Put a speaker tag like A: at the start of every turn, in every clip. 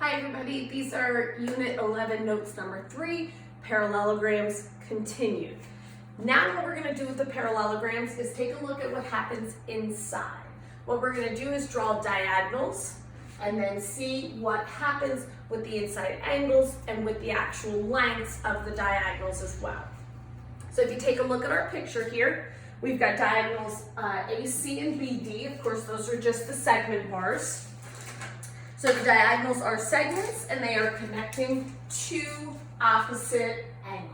A: Hi everybody, these are Unit 11 notes number 3, Parallelograms continued. Now what we're going to do with the parallelograms is take a look at what happens inside. What we're going to do is draw diagonals and then see what happens with the inside angles and with the actual lengths of the diagonals as well. So if you take a look at our picture here, we've got diagonals AC and BD. Of course, those are just the segment bars. So the diagonals are segments and they are connecting two opposite angles.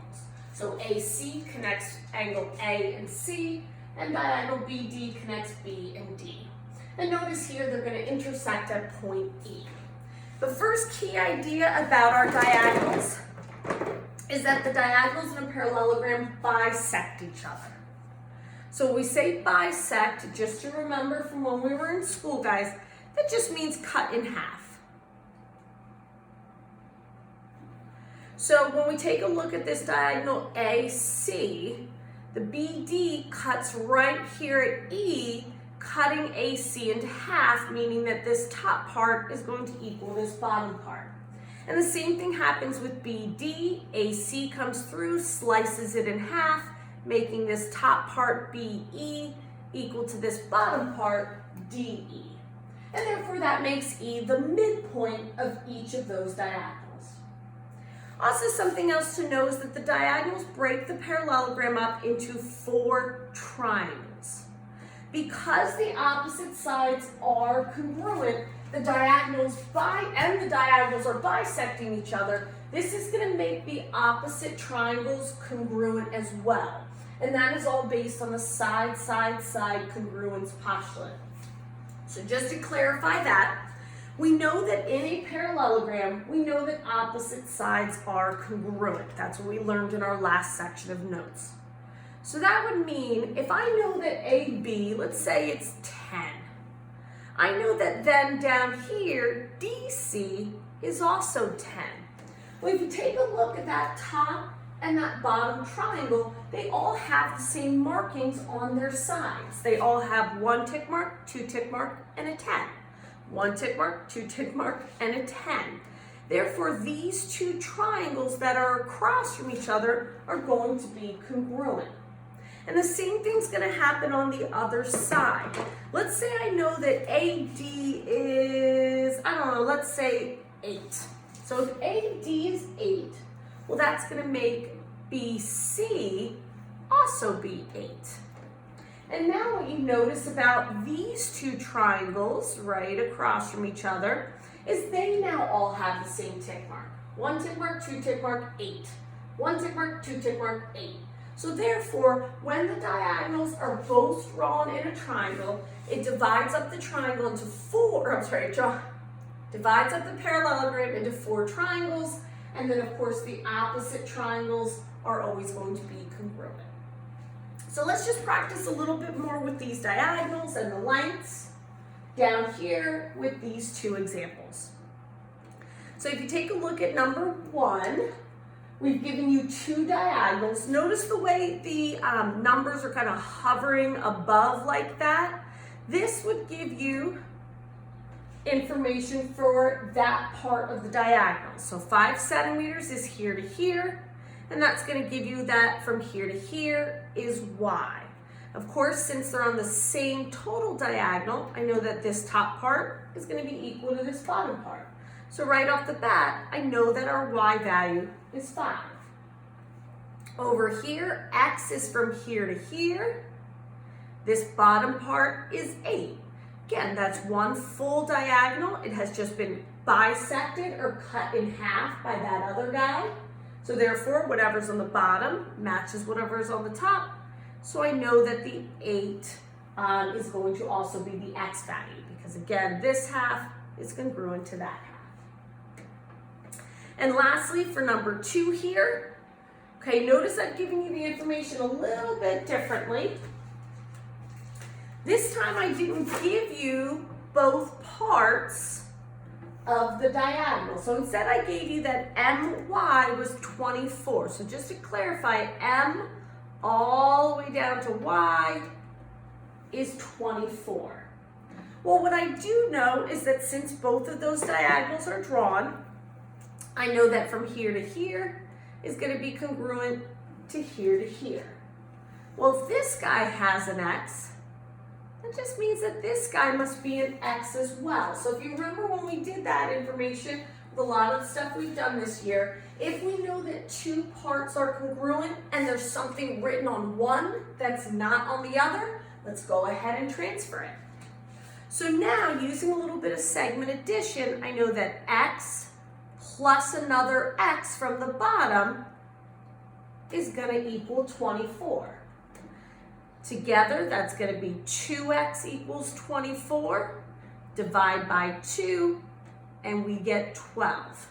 A: So AC connects angle A and C, and diagonal BD connects B and D. And notice here they're going to intersect at point E. The first key idea about our diagonals is that the diagonals in a parallelogram bisect each other. So when we say bisect, just to remember from when we were in school, guys, that just means cut in half. So when we take a look at this diagonal AC, the BD cuts right here at E, cutting AC into half, meaning that this top part is going to equal this bottom part. And the same thing happens with BD. AC comes through, slices it in half, making this top part BE equal to this bottom part DE. And therefore that makes E the midpoint of each of those diagonals. Also, something else to know is that the diagonals break the parallelogram up into 4 triangles. Because the opposite sides are congruent, the diagonals are bisecting each other, this is going to make the opposite triangles congruent as well. And that is all based on the side congruence postulate. So just to clarify that, we know that in a parallelogram, we know that opposite sides are congruent. That's what we learned in our last section of notes. So that would mean if I know that AB, let's say it's 10, I know that then down here, DC is also 10. Well, if you take a look at that top and that bottom triangle, they all have the same markings on their sides. They all have 1 tick mark, 2 tick mark, and a 10. 1 tick mark, 2 tick mark, and a 10. Therefore, these 2 triangles that are across from each other are going to be congruent. And the same thing's going to happen on the other side. Let's say I know that AD is, let's say 8. So if AD is 8, well, that's going to make BC also be 8. And now what you notice about these 2 triangles right across from each other is they now all have the same tick mark. 1 tick mark, 2 tick mark, 8. 1 tick mark, 2 tick mark, 8. So therefore, when the diagonals are both drawn in a triangle, it divides up the triangle into divides up the parallelogram into 4 triangles, and then of course the opposite triangles are always going to be congruent. So let's just practice a little bit more with these diagonals and the lengths down here with these 2 examples. So if you take a look at number 1, we've given you 2 diagonals. Notice the way the numbers are kind of hovering above like that. This would give you information for that part of the diagonal. So 5 centimeters is here to here, and that's going to give you that from here to here is Y. Of course, since they're on the same total diagonal, I know that this top part is going to be equal to this bottom part. So right off the bat, I know that our Y value is 5. Over here, X is from here to here. This bottom part is 8. Again, that's 1 full diagonal. It has just been bisected or cut in half by that other guy. So therefore, whatever's on the bottom matches whatever's on the top. So I know that the 8 is going to also be the X value because again, this half is congruent to that half. And lastly, for number 2 here, okay, notice I'm giving you the information a little bit differently. This time I didn't give you both parts of the diagonal. So instead I gave you that MY was 24. So just to clarify, M all the way down to Y is 24. Well, what I do know is that since both of those diagonals are drawn, I know that from here to here is going to be congruent to here. Well, if this guy has an x, that just means that this guy must be an x as well. So if you remember when we did that information with a lot of the stuff we've done this year, if we know that two parts are congruent and there's something written on one that's not on the other, let's go ahead and transfer it. So now, using a little bit of segment addition, I know that x plus another x from the bottom is going to equal 24. Together, that's going to be 2x equals 24. Divide by 2, and we get 12.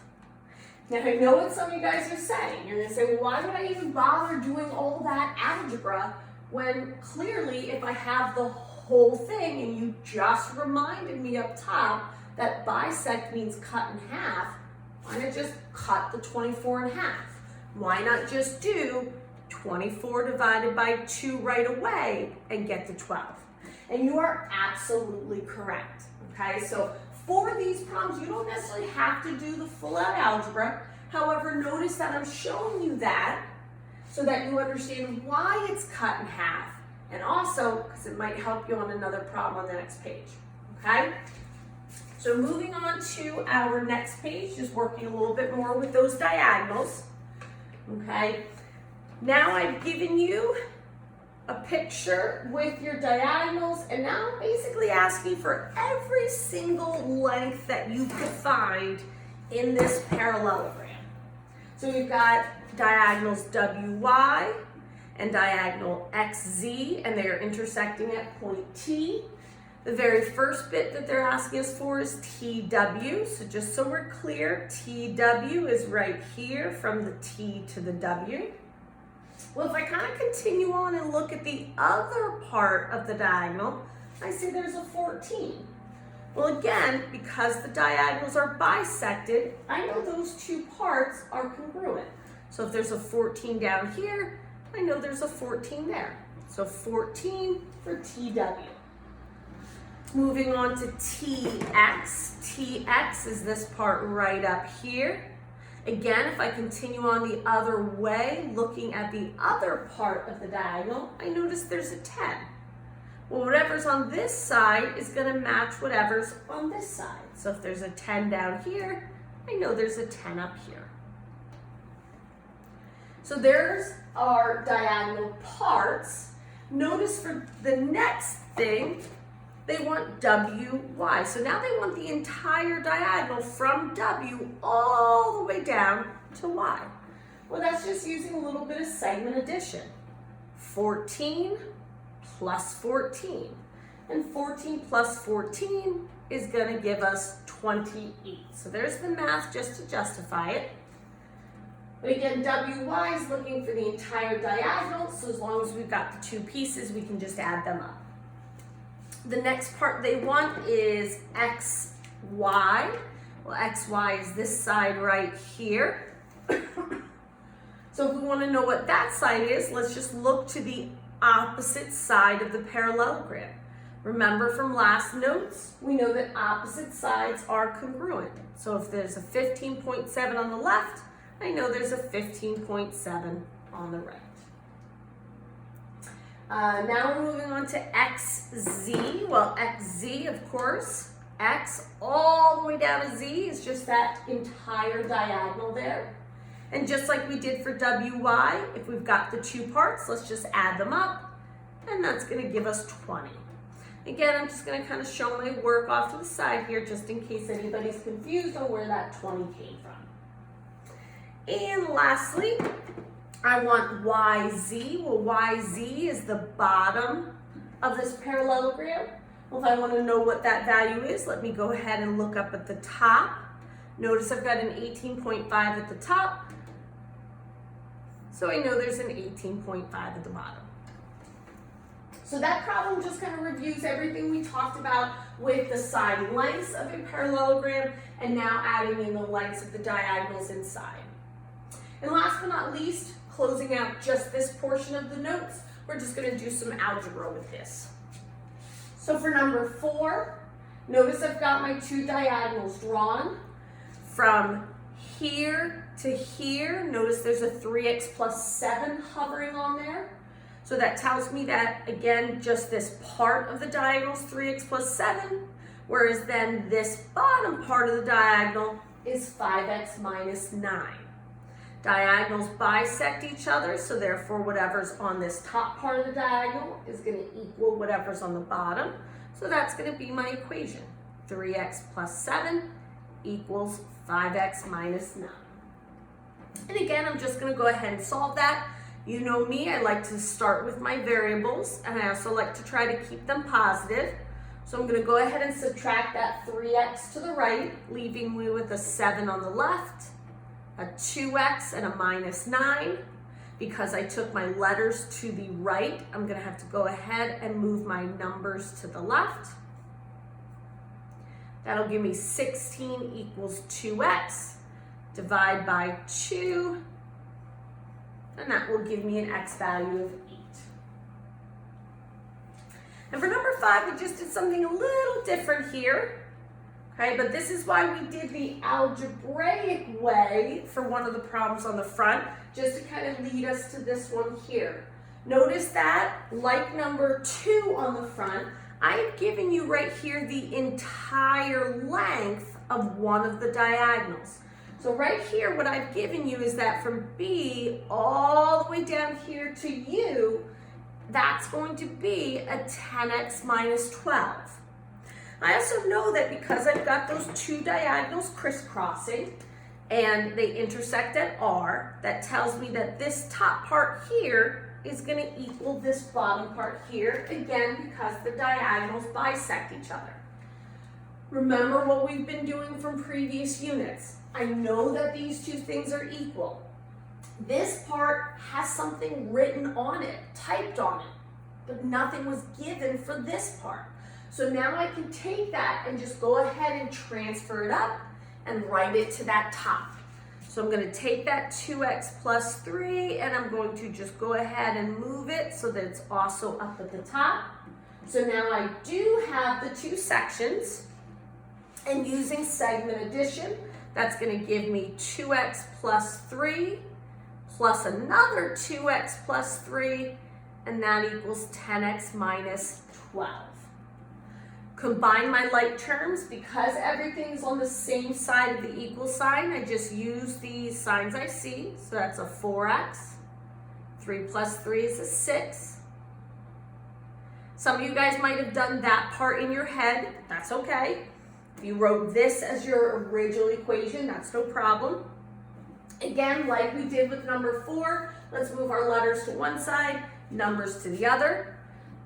A: Now, I know what some of you guys are saying. You're going to say, well, why would I even bother doing all that algebra when clearly if I have the whole thing and you just reminded me up top that bisect means cut in half, why not just cut the 24 in half? Why not just do 24 divided by 2 right away and get to 12? And you are absolutely correct, okay? So for these problems, you don't necessarily have to do the full out algebra. However, notice that I'm showing you that so that you understand why it's cut in half. And also, because it might help you on another problem on the next page, okay? So moving on to our next page, just working a little bit more with those diagonals, okay? Now I've given you a picture with your diagonals, and now I'm basically asking for every single length that you could find in this parallelogram. So we've got diagonals WY and diagonal XZ, and they are intersecting at point T. The very first bit that they're asking us for is TW. So just so we're clear, TW is right here from the T to the W. Well, if I kind of continue on and look at the other part of the diagonal, I see there's a 14. Well, again, because the diagonals are bisected, I know those two parts are congruent. So if there's a 14 down here, I know there's a 14 there. So 14 for TW. Moving on to TX. TX is this part right up here. Again, if I continue on the other way, looking at the other part of the diagonal, I notice there's a 10. Well, whatever's on this side is going to match whatever's on this side. So if there's a 10 down here, I know there's a 10 up here. So there's our diagonal parts. Notice for the next thing, they want WY. So now they want the entire diagonal from W all the way down to Y. Well, that's just using a little bit of segment addition. 14 plus 14. And 14 plus 14 is going to give us 28. So there's the math just to justify it. But again, WY is looking for the entire diagonal, so as long as we've got the two pieces, we can just add them up. The next part they want is XY. Well, XY is this side right here. So if we want to know what that side is, let's just look to the opposite side of the parallelogram. Remember from last notes, we know that opposite sides are congruent. So if there's a 15.7 on the left, I know there's a 15.7 on the right. Now we're moving on to XZ. Well, XZ, of course, X all the way down to Z is just that entire diagonal there. And just like we did for WY, if we've got the two parts, let's just add them up, and that's going to give us 20. Again, I'm just going to kind of show my work off to the side here, just in case anybody's confused on where that 20 came from. And lastly, I want YZ. Well, YZ is the bottom of this parallelogram. Well, if I want to know what that value is, let me go ahead and look up at the top. Notice I've got an 18.5 at the top, so I know there's an 18.5 at the bottom. So that problem just kind of reviews everything we talked about with the side lengths of a parallelogram and now adding in the lengths of the diagonals inside. And last but not least, closing out just this portion of the notes, we're just going to do some algebra with this. So for number 4, Notice I've got my two diagonals drawn. From here to here, notice there's a 3x plus 7 hovering on there. So that tells me that, again, just this part of the diagonal is 3x plus 7, whereas then this bottom part of the diagonal is 5x minus 9. Diagonals bisect each other, so therefore whatever's on this top part of the diagonal is going to equal whatever's on the bottom. So that's going to be my equation. 3x plus 7 equals 5x minus 9. And again, I'm just going to go ahead and solve that. You know me, I like to start with my variables, and I also like to try to keep them positive. So I'm going to go ahead and subtract that 3x to the right, leaving me with a 7 on the left, a 2x, and a minus 9. Because I took my letters to the right, I'm going to have to go ahead and move my numbers to the left. That'll give me 16 equals 2x. Divide by 2, and that will give me an x value of 8. And for number 5, we just did something a little different here. Okay, but this is why we did the algebraic way for one of the problems on the front, just to kind of lead us to this one here. Notice that, like number 2 on the front, I've given you right here the entire length of one of the diagonals. So right here, what I've given you is that from B all the way down here to U, that's going to be a 10x minus 12. I also know that because I've got those two diagonals crisscrossing and they intersect at R, that tells me that this top part here is going to equal this bottom part here, again, because the diagonals bisect each other. Remember what we've been doing from previous units. I know that these two things are equal. This part has something written on it, typed on it, but nothing was given for this part. So now I can take that and just go ahead and transfer it up and write it to that top. So I'm going to take that 2x plus 3 and I'm going to just go ahead and move it so that it's also up at the top. So now I do have the two sections, and using segment addition, that's going to give me 2x plus 3 plus another 2x plus 3, and that equals 10x minus 12. Combine my like terms. Because everything's on the same side of the equal sign, I just use the signs I see. So that's a 4x. 3 plus 3 is a 6. Some of you guys might have done that part in your head. That's okay. If you wrote this as your original equation, that's no problem. Again, like we did with number 4, let's move our letters to one side, numbers to the other.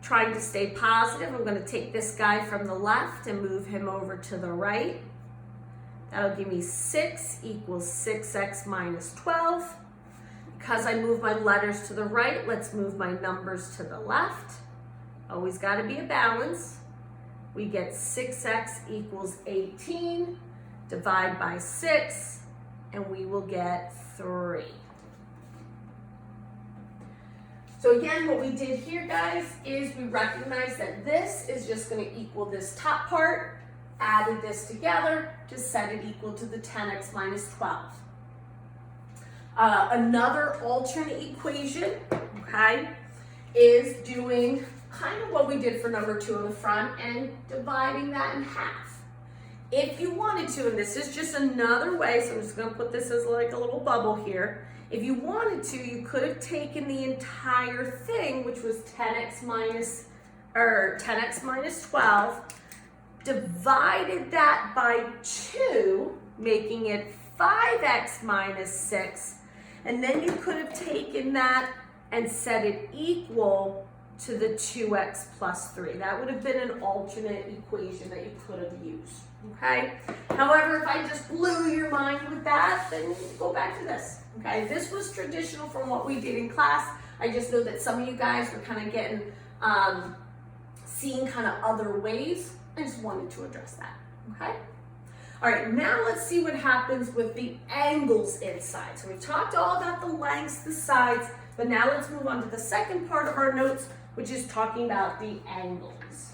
A: Trying to stay positive, I'm going to take this guy from the left and move him over to the right. That'll give me 6 equals 6x minus 12. Because I move my letters to the right, let's move my numbers to the left. Always got to be a balance. We get 6x equals 18. Divide by 6, and we will get 3. So again, what we did here, guys, is we recognized that this is just going to equal this top part, added this together to set it equal to the 10x minus 12. Another alternate equation, okay, is doing kind of what we did for number 2 on the front and dividing that in half. If you wanted to, and this is just another way, so I'm just going to put this as like a little bubble here. If you wanted to, you could have taken the entire thing, which was 10x minus 12, divided that by 2, making it 5x minus 6, and then you could have taken that and set it equal to the 2x plus 3. That would have been an alternate equation that you could have used, okay? However, if I just blew your mind with that, then go back to this, okay? This was traditional from what we did in class. I just know that some of you guys were kind of getting, seeing kind of other ways. I just wanted to address that, okay? All right, now let's see what happens with the angles inside. So we've talked all about the lengths, the sides, but now let's move on to the second part of our notes, which is talking about the angles.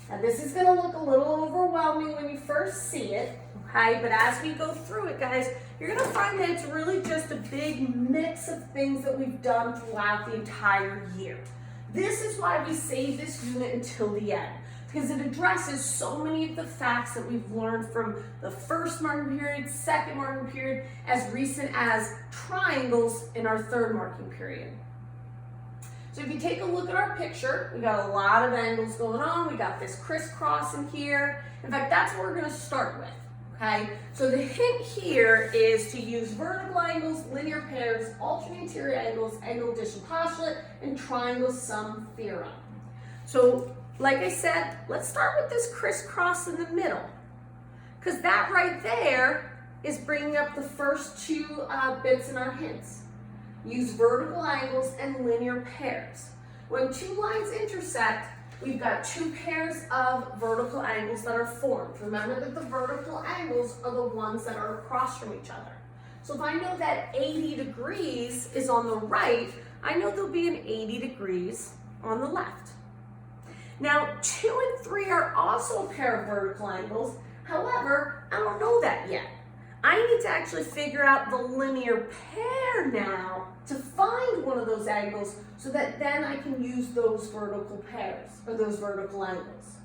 A: Now this is going to look a little overwhelming when you first see it, okay? But as we go through it, guys, you're going to find that it's really just a big mix of things that we've done throughout the entire year. This is why we save this unit until the end, because it addresses so many of the facts that we've learned from the first marking period, second marking period, as recent as triangles in our third marking period. So if you take a look at our picture, we got a lot of angles going on. We got this crisscross in here. In fact, that's what we're going to start with, okay? So the hint here is to use vertical angles, linear pairs, alternate interior angles, angle addition postulate, and triangle sum theorem. So like I said, let's start with this crisscross in the middle, because that right there is bringing up the first two bits in our hints. Use vertical angles and linear pairs. When two lines intersect, we've got two pairs of vertical angles that are formed. Remember that the vertical angles are the ones that are across from each other. So if I know that 80 degrees is on the right, I know there'll be an 80 degrees on the left. Now, 2 and 3 are also a pair of vertical angles. However, I don't know that yet. I need to actually figure out the linear pair now to find one of those angles so that then I can use those vertical pairs or those vertical angles.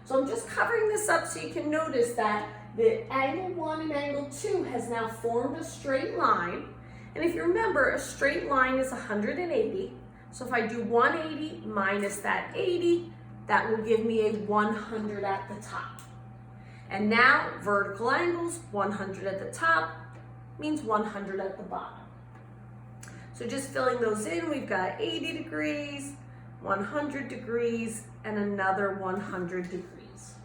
A: So I'm just covering this up so you can notice that the angle 1 and angle 2 has now formed a straight line. And if you remember, a straight line is 180. So if I do 180 minus that 80, that will give me a 100 at the top. And now vertical angles, 100 at the top means 100 at the bottom. So just filling those in, we've got 80 degrees, 100 degrees, and another 100 degrees.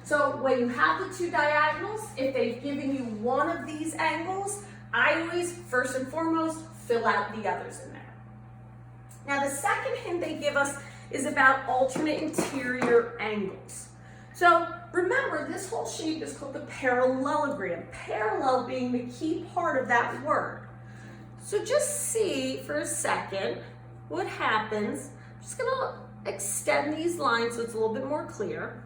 A: So when you have the two diagonals, if they've given you one of these angles, I always, first and foremost, fill out the others in there. Now the second hint they give us is about alternate interior angles. So remember, this whole shape is called the parallelogram, parallel being the key part of that word. So just see for a second what happens. I'm just going to extend these lines so it's a little bit more clear.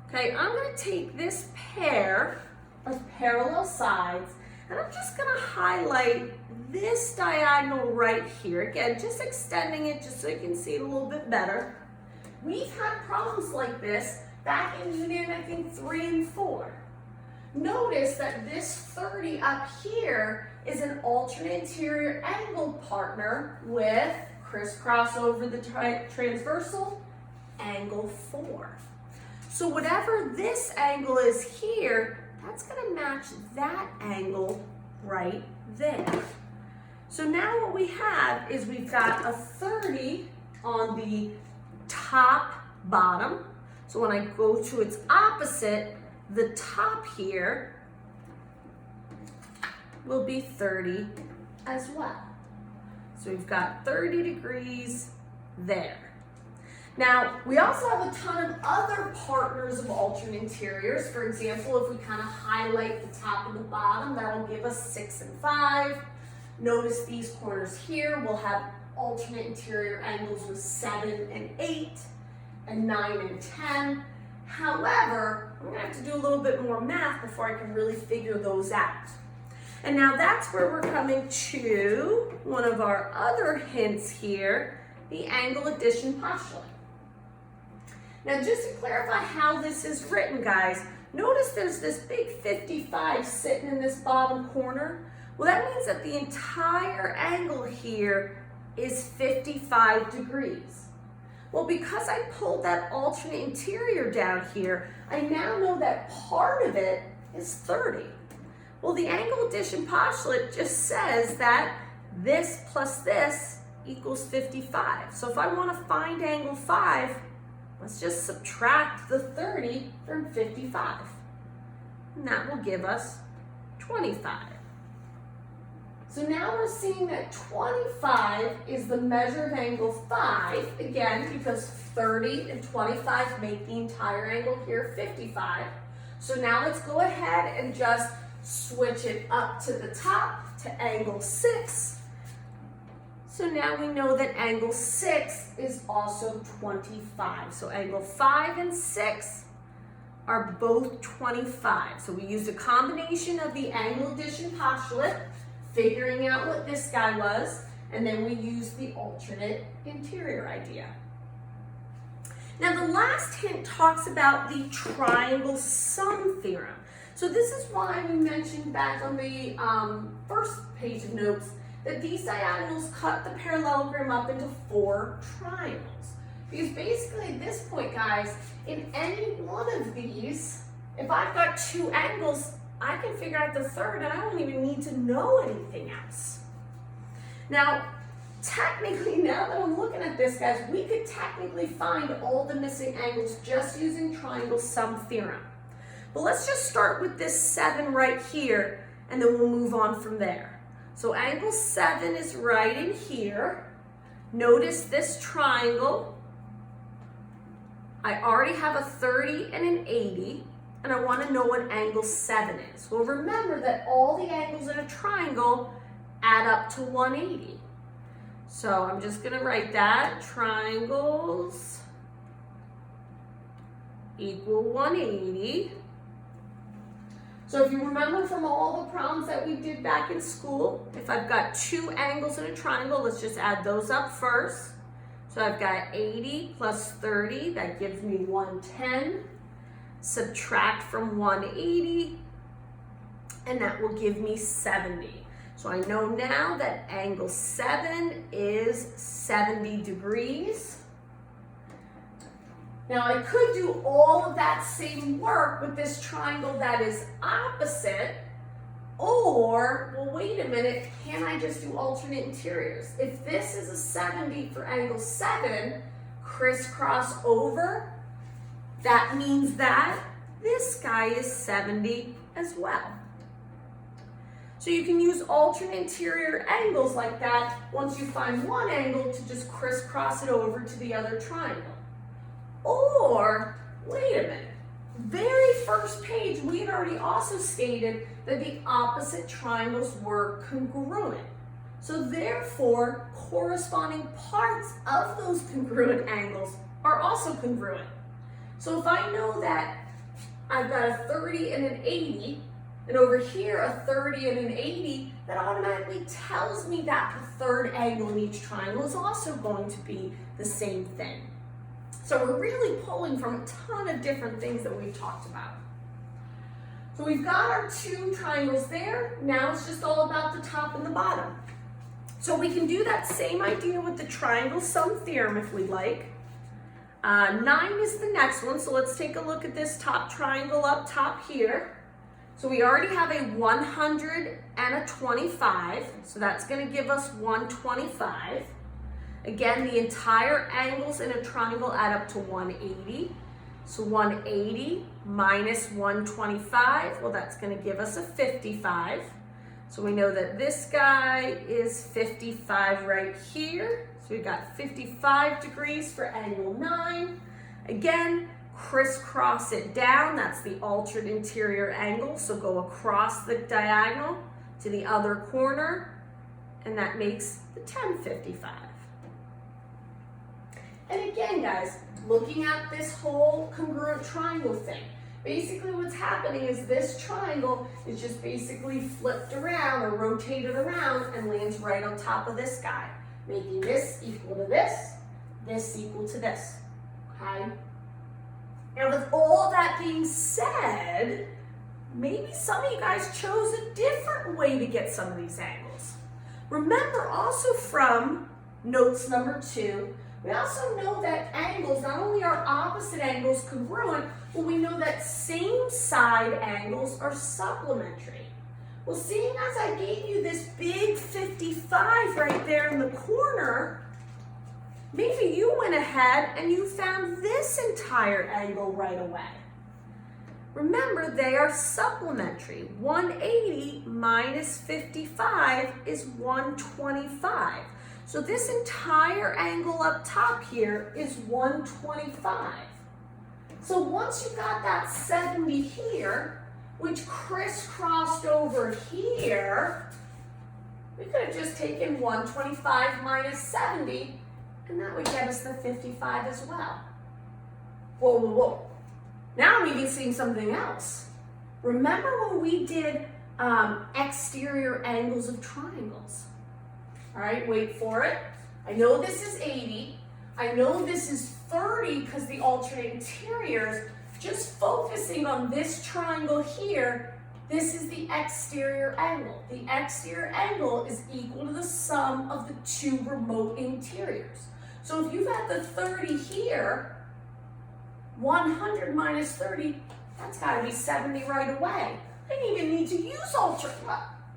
A: Okay, I'm going to take this pair of parallel sides and I'm just going to highlight this diagonal right here. Again, just extending it just so you can see it a little bit better. We've had problems like this back in unit, I think, 3 and 4. Notice that this 30 up here is an alternate interior angle partner with crisscross over the transversal, angle 4. So whatever this angle is here, that's going to match that angle right there. So now what we have is we've got a 30 on the top bottom. So when I go to its opposite, the top here will be 30 as well. So we've got 30 degrees there. Now, we also have a ton of other partners of alternate interiors. For example, if we kind of highlight the top and the bottom, that'll give us 6 and 5. Notice these corners here will have alternate interior angles with 7 and 8, and 9 and 10. However, I'm going to have to do a little bit more math before I can really figure those out. And now that's where we're coming to one of our other hints here, the angle addition postulate. Now just to clarify how this is written, guys, notice there's this big 55 sitting in this bottom corner. Well, that means that the entire angle here is 55 degrees. Well, because I pulled that alternate interior down here, I now know that part of it is 30. Well, the angle addition postulate just says that this plus this equals 55. So if I want to find angle 5, let's just subtract the 30 from 55. And that will give us 25. So now we're seeing that 25 is the measure of angle 5, again, because 30 and 25 make the entire angle here 55. So now let's go ahead and just switch it up to the top to angle 6. So now we know that angle 6 is also 25. So angle 5 and 6 are both 25. So we used a combination of the angle addition postulate, figuring out what this guy was, and then we used the alternate interior idea. Now the last hint talks about the triangle sum theorem. So this is why we mentioned back on the first page of notes that these diagonals cut the parallelogram up into 4 triangles. Because basically at this point, guys, in any one of these, if I've got 2 angles, I can figure out the third and I don't even need to know anything else. Now, technically, now that I'm looking at this, guys, we could technically find all the missing angles just using triangle sum theorem. But let's just start with this 7 right here, and then we'll move on from there. So angle 7 is right in here. Notice this triangle. I already have a 30 and an 80, and I want to know what angle 7 is. Well, remember that all the angles in a triangle add up to 180. So I'm just going to write that. Triangles equal 180. So if you remember from all the problems that we did back in school, if I've got 2 angles in a triangle, let's just add those up first. So I've got 80 plus 30, that gives me 110. Subtract from 180, and that will give me 70. So I know now that angle 7 is 70 degrees. Now I could do all of that same work with this triangle that is opposite, or, well, wait a minute, can I just do alternate interiors? If this is a 70 for angle 7, crisscross over, that means that this guy is 70 as well. So you can use alternate interior angles like that once you find one angle to just crisscross it over to the other triangle. Or, wait a minute, very first page we had already also stated that the opposite triangles were congruent. So therefore, corresponding parts of those congruent angles are also congruent. So if I know that I've got a 30 and an 80, and over here a 30 and an 80, that automatically tells me that the third angle in each triangle is also going to be the same thing. So we're really pulling from a ton of different things that we've talked about. So we've got our 2 triangles there. Now it's just all about the top and the bottom. So we can do that same idea with the triangle sum theorem if we'd like. 9 is the next one, so let's take a look at this top triangle up top here. So we already have a 100 and a 25, so that's going to give us 125. Again, the entire angles in a triangle add up to 180. So 180 minus 125, well, that's going to give us a 55. So we know that this guy is 55 right here. So we've got 55 degrees for angle 9. Again, crisscross it down. That's the alternate interior angle. So go across the diagonal to the other corner, and that makes the 1055. And again, guys, looking at this whole congruent triangle thing, basically what's happening is this triangle is just basically flipped around or rotated around and lands right on top of this guy, making this equal to this equal to this, okay? Now with all that being said, maybe some of you guys chose a different way to get some of these angles. Remember also from notes number 2, we also know that angles, not only are opposite angles congruent, but we know that same side angles are supplementary. Well, seeing as I gave you this big 55 right there in the corner, maybe you went ahead and you found this entire angle right away. Remember, they are supplementary. 180 minus 55 is 125. So this entire angle up top here is 125. So once you got that 70 here, which crisscrossed over here, we could have just taken 125 minus 70, and that would get us the 55 as well. Whoa, whoa, whoa. Now I'm even seeing something else. Remember when we did exterior angles of triangles? All right, wait for it. I know this is 80. I know this is 30 because the alternate interiors. Just focusing on this triangle here, this is the exterior angle. The exterior angle is equal to the sum of the two remote interiors. So if you've got the 30 here, 100 minus 30, that's got to be 70 right away. I didn't even need to use alternate.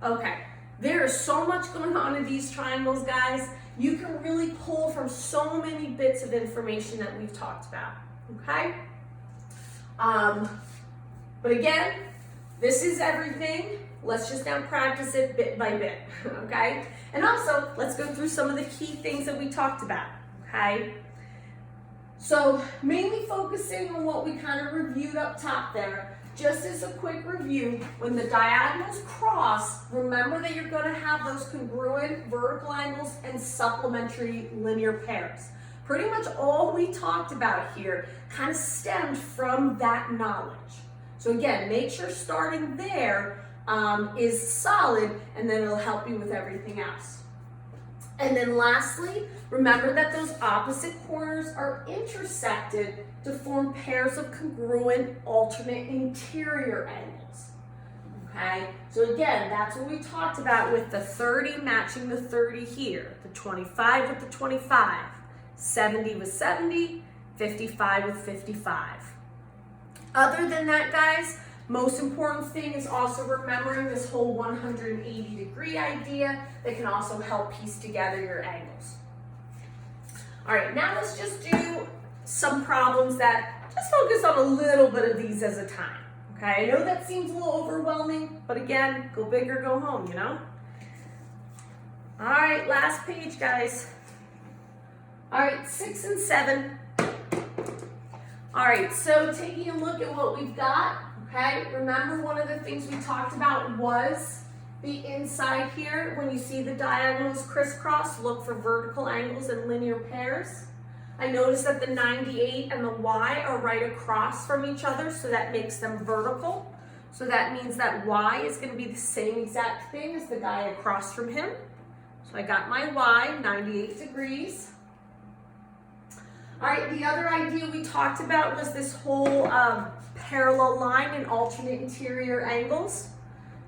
A: Okay, there is so much going on in these triangles, guys. You can really pull from so many bits of information that we've talked about, okay? But again, this is everything. Let's just now practice it bit by bit, okay? And also, let's go through some of the key things that we talked about, okay? So, mainly focusing on what we kind of reviewed up top there. Just as a quick review, when the diagonals cross, remember that you're going to have those congruent vertical angles and supplementary linear pairs. Pretty much all we talked about here kind of stemmed from that knowledge. So again, make sure starting there is solid, and then it'll help you with everything else. And then lastly, remember that those opposite corners are intersected to form pairs of congruent alternate interior angles. Okay, so again, that's what we talked about with the 30 matching the 30 here, the 25 with the 25, 70 with 70, 55 with 55. Other than that, guys, most important thing is also remembering this whole 180 degree idea that can also help piece together your angles. All right, now let's just do some problems that just focus on a little bit of these as a time. Okay, I know that seems a little overwhelming, but again, go big or go home, you know? All right, last page, guys. All right, 6 and 7. All right, so taking a look at what we've got, okay, remember one of the things we talked about was the inside here. When you see the diagonals crisscross, look for vertical angles and linear pairs. I noticed that the 98 and the y are right across from each other, so that makes them vertical. So that means that y is going to be the same exact thing as the guy across from him. So I got my y, 98 degrees. All right, the other idea we talked about was this whole parallel line and alternate interior angles.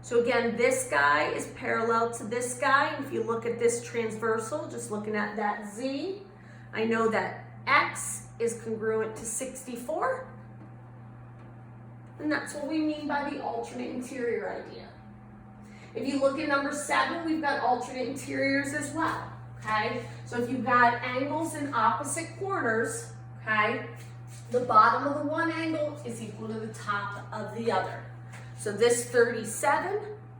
A: So again, this guy is parallel to this guy. If you look at this transversal, just looking at that z, I know that x is congruent to 64. And that's what we mean by the alternate interior idea. If you look at number 7, we've got alternate interiors as well. Okay, so if you've got angles in opposite corners, okay, the bottom of the one angle is equal to the top of the other. So this 37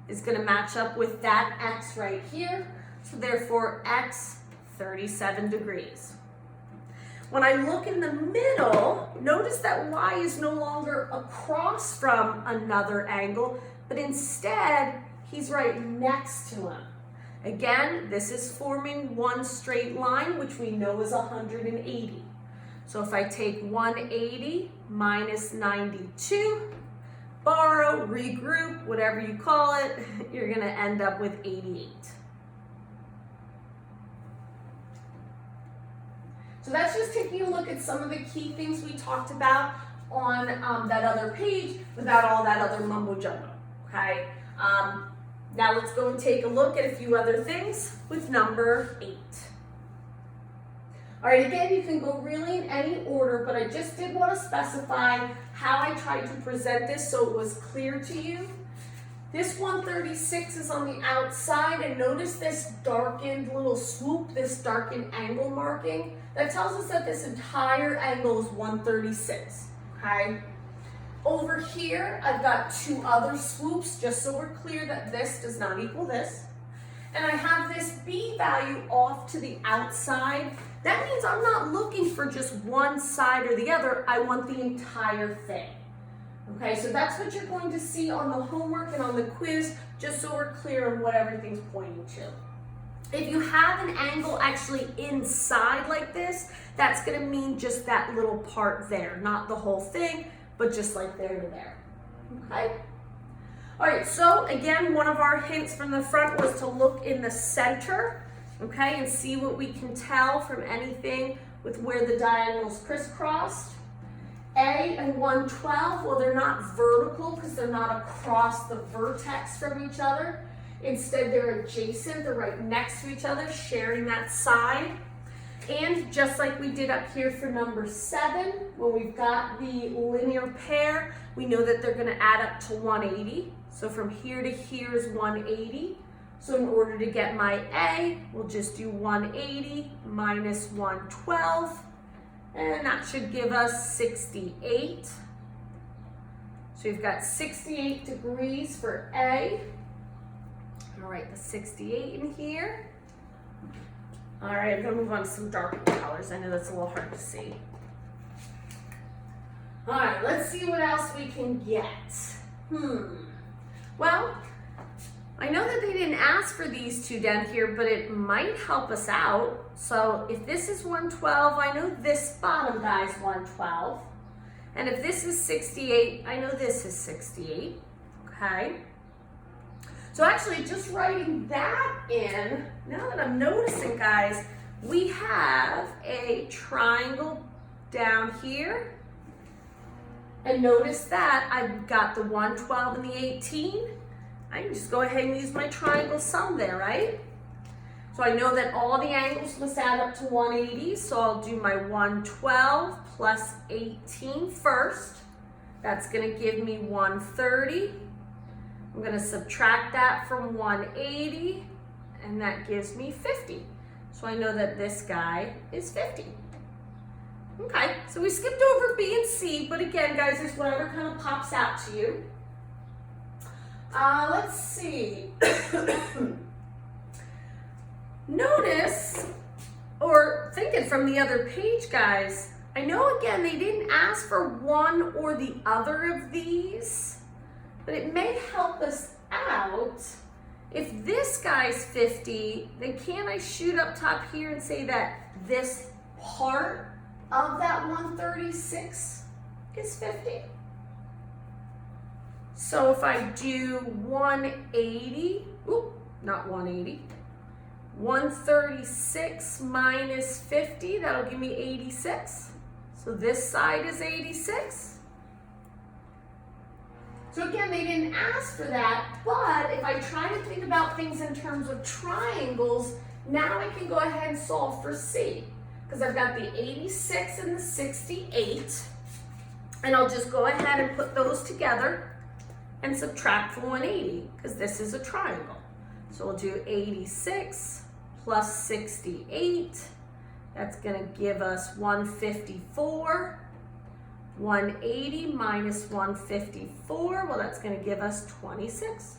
A: is going to match up with that x right here. So therefore, x 37 degrees. When I look in the middle, notice that y is no longer across from another angle, but instead, he's right next to him. Again, this is forming one straight line, which we know is 180. So if I take 180 minus 92, borrow, regroup, whatever you call it, you're going to end up with 88. So that's just taking a look at some of the key things we talked about on that other page without all that other mumbo jumbo, okay? Now let's go and take a look at a few other things with number 8. All right, again, you can go really in any order, but I just did want to specify how I tried to present this so it was clear to you. This 136 is on the outside, and notice this darkened little swoop, this darkened angle marking. That tells us that this entire angle is 136, okay? Over here, I've got 2 other swoops, just so we're clear that this does not equal this. And I have this b value off to the outside. That means I'm not looking for just one side or the other. I want the entire thing, Okay, so that's what you're going to see on the homework and on the quiz, just so we're clear on what everything's pointing to. If you have an angle actually inside like this, that's going to mean just that little part there, not the whole thing, but just like there to there. Okay? All right, so again, one of our hints from the front was to look in the center, okay, and see what we can tell from anything with where the diagonals crisscrossed. A and 112, well, they're not vertical because they're not across the vertex from each other. Instead, they're adjacent, they're right next to each other, sharing that side. And just like we did up here for number 7, when we've got the linear pair, we know that they're gonna add up to 180. So from here to here is 180. So in order to get my A, we'll just do 180 minus 112, and that should give us 68. So we've got 68 degrees for A. I'm gonna write the 68 in here. All right, I'm gonna move on to some darker colors. I know that's a little hard to see. All right, let's see what else we can get. Well, I know that they didn't ask for these two down here, but it might help us out. So if this is 112, I know this bottom guy is 112. And if this is 68, I know this is 68, okay? So actually just writing that in, now that I'm noticing, guys, we have a triangle down here. And notice that I've got the 112 and the 18. I can just go ahead and use my triangle sum there, right? So I know that all the angles must add up to 180, so I'll do my 112 plus 18 first. That's gonna give me 130. I'm gonna subtract that from 180, and that gives me 50. So I know that this guy is 50. Okay, so we skipped over B and C, but again, guys, it's whatever kind of pops out to you. Let's see. Notice, or thinking from the other page, guys, I know again they didn't ask for one or the other of these, but it may help us out. If this guy's 50, then can I shoot up top here and say that this part of that 136 is 50? So if I do 180, not 180, 136 minus 50, that'll give me 86. So this side is 86. So again, they didn't ask for that, but if I try to think about things in terms of triangles, now I can go ahead and solve for C, because I've got the 86 and the 68, and I'll just go ahead and put those together and subtract from 180, because this is a triangle. So we'll do 86 plus 68. That's gonna give us 154. 180 minus 154, well, that's gonna give us 26.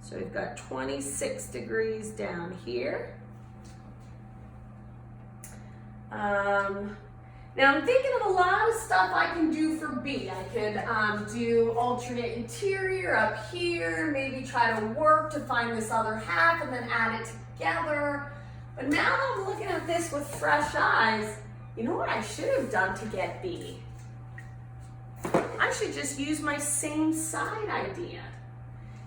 A: So we've got 26 degrees down here. Now I'm thinking of a lot of stuff I can do for B. I could do alternate interior up here, maybe try to work to find this other half and then add it together. But now that I'm looking at this with fresh eyes, you know what I should have done to get B? I should just use my same side idea.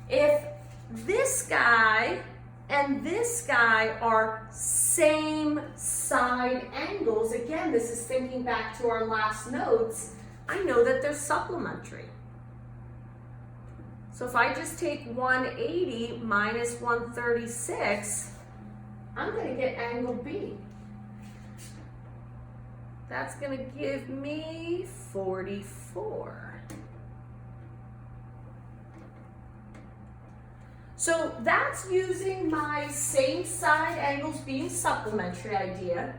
A: If this guy and this guy are same side angles, again, this is thinking back to our last notes, I know that they're supplementary. So if I just take 180 minus 136, I'm going to get angle B. That's going to give me 44. So that's using my same side angles being supplementary idea.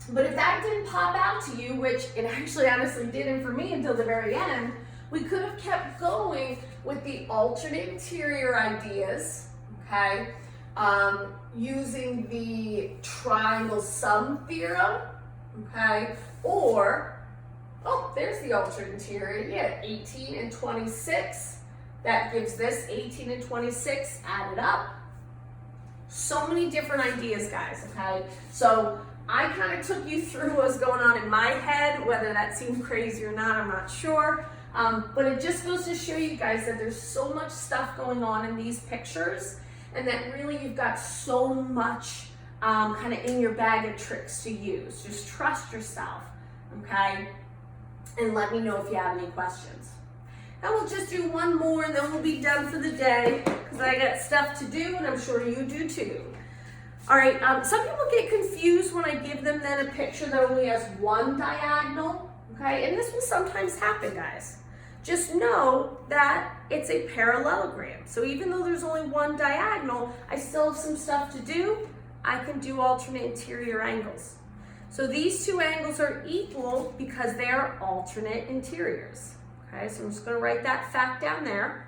A: But if that didn't pop out to you, which it actually honestly didn't for me until the very end, we could have kept going with the alternate interior ideas, okay? Using the Triangle Sum Theorem, okay? Or Oh, there's the alternate interior. Yeah, 18 and 26. That gives this 18 and 26 added up. So many different ideas, guys, okay? So I kind of took you through what's going on in my head. Whether that seemed crazy or not, I'm not sure. But it just goes to show you guys that there's so much stuff going on in these pictures, and that really you've got so much kind of in your bag of tricks to use. Just trust yourself, okay? And let me know if you have any questions. And we'll just do one more and then we'll be done for the day, because I got stuff to do and I'm sure you do too. All right, some people get confused when I give them then a picture that only has one diagonal, okay? And this will sometimes happen, guys. Just know that it's a parallelogram. So even though there's only one diagonal, I still have some stuff to do. I can do alternate interior angles. So these two angles are equal because they are alternate interiors. Okay, so I'm just going to write that fact down there.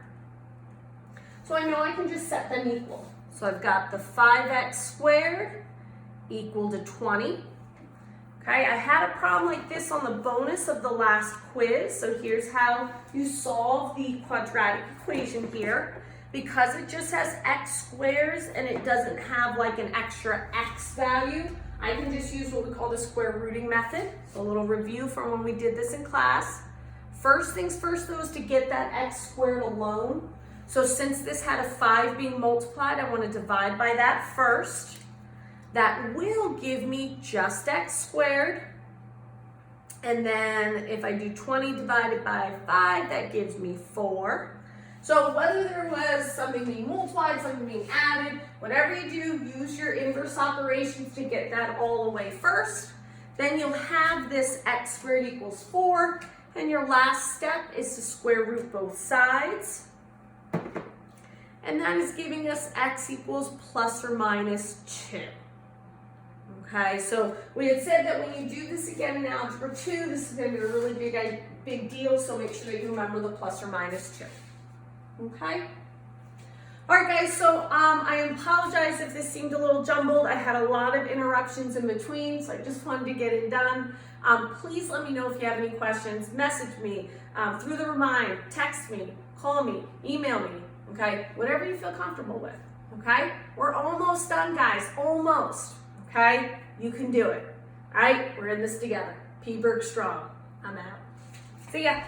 A: So I know I can just set them equal. So I've got the 5x squared equal to 20. Okay, I had a problem like this on the bonus of the last quiz. So here's how you solve the quadratic equation here. Because it just has x squares and it doesn't have like an extra x value, I can just use what we call the square rooting method. So a little review from when we did this in class. First things first though is to get that x squared alone. So since this had a 5 being multiplied, I want to divide by that first. That will give me just x squared. And then if I do 20 divided by 5, that gives me 4. So whether there was something being multiplied, something being added, whatever you do, use your inverse operations to get that all the way first. Then you'll have this x squared equals 4. And your last step is to square root both sides. And that is giving us x equals plus or minus 2. Okay, so we had said that when you do this again in Algebra 2, this is going to be a really big deal, so make sure that you remember the plus or minus 2. Okay? All right, guys, so I apologize if this seemed a little jumbled. I had a lot of interruptions in between, so I just wanted to get it done. Please let me know if you have any questions. Message me through the Remind, text me, call me, email me, okay? Whatever you feel comfortable with, okay? We're almost done, guys, almost, okay? You can do it, all right? We're in this together. P. Berg strong. I'm out. See ya.